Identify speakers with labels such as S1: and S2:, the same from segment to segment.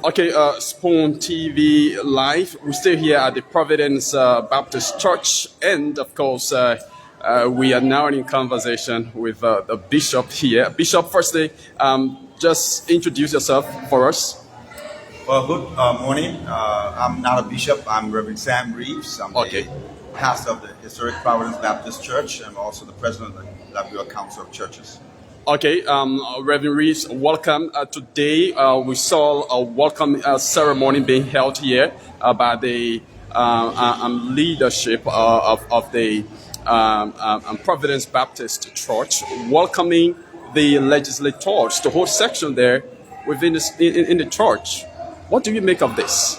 S1: Okay, Spoon TV Live. We're still here at the Providence Baptist Church, and of course, we are now in conversation with the bishop here. Bishop, firstly, just introduce yourself for us.
S2: Well, good morning. I'm not a bishop. I'm Reverend Sam Reeves. I'm
S1: Okay.
S2: the pastor of the historic Providence Baptist Church. I'm also the president of the Liberia Council of Churches.
S1: Okay, Reverend Reeves, welcome. Today, we saw a welcome ceremony being held here by the leadership of the Providence Baptist Church, welcoming the legislators, the whole section there within in the church. What do you make of this?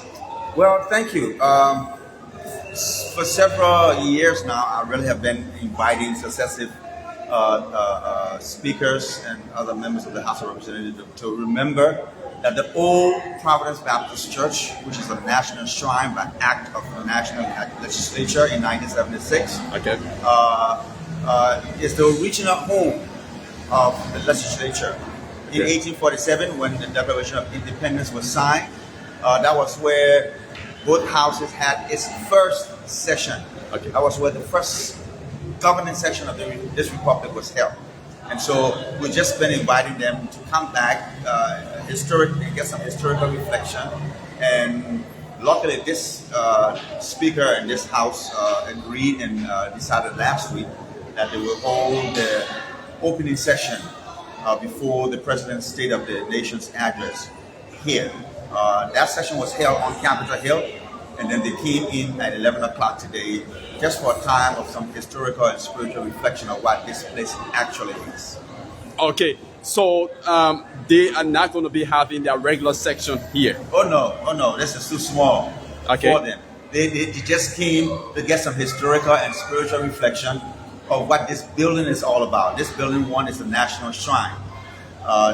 S2: Well, thank you. For several years now, I really have been inviting successive speakers and other members of the House of Representatives to remember that the old Providence Baptist Church, which is a national shrine by act of the National Legislature in 1976,
S1: Okay.
S2: Is the original home of the legislature. In 1847, when the Declaration of Independence was signed, that was where both houses had its first session.
S1: Okay.
S2: That was where the first governing session of this republic was held. And so we've just been inviting them to come back and get some historical reflection. And luckily this speaker in this house agreed and decided last week that they will hold the opening session before the President's State of the Nation's address here. That session was held on Capitol Hill, and then they came in at 11 o'clock today just for a time of some historical and spiritual reflection of what this place actually is.
S1: Okay, so they are not going to be having their regular section here.
S2: Oh no, this is too small for them. They just came to get some historical and spiritual reflection of what this building is all about. This building, one, is the National Shrine.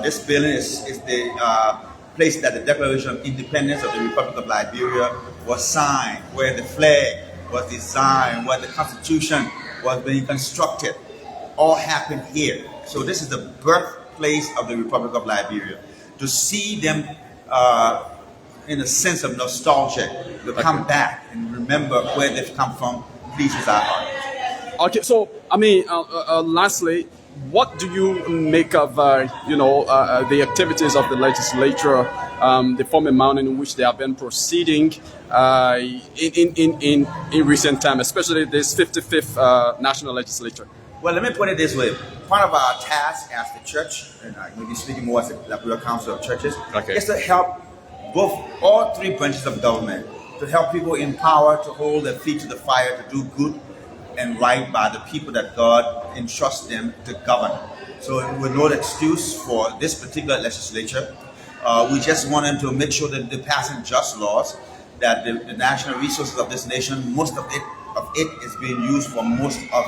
S2: This building is the place that the Declaration of Independence of the Republic of Liberia was signed, where the flag was designed, where the Constitution was being constructed. All happened here. So this is the birthplace of the Republic of Liberia. To see them in a sense of nostalgia, to come back and remember where they've come from, pleases our heart.
S1: Okay, so I mean, lastly, what do you make of the activities of the legislature, the former manner in which they have been proceeding in recent time, especially this 55th national legislature?
S2: Well, let me put it this way. Part of our task as the church, and I will be speaking more as the Liberia Council of Churches, is to help all three branches of government, to help people in power to hold their feet to the fire, to do good and right by the people that God entrusts them to govern. So with no excuse for this particular legislature, we just want them to make sure that they're passing just laws, that the national resources of this nation, most of it is being used for most of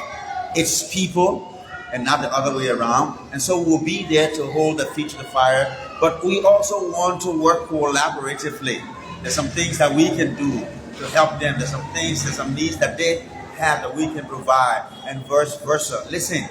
S2: its people and not the other way around. And so we'll be there to hold their feet to the fire, but we also want to work collaboratively. There's some things that we can do to help them. There's some needs that they have that we can provide, and vice versa. Listen,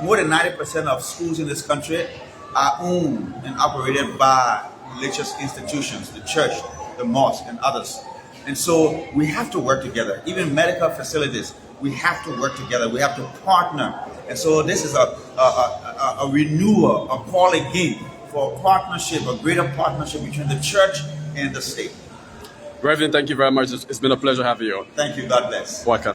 S2: more than 90% of schools in this country are owned and operated by religious institutions, the church, the mosque, and others. And so we have to work together. Even medical facilities, we have to work together. We have to partner. And so this is a renewal, a call again for a partnership, a greater partnership between the church and the state.
S1: Reverend, thank you very much. It's been a pleasure having you.
S2: Thank you. God bless.
S1: Welcome.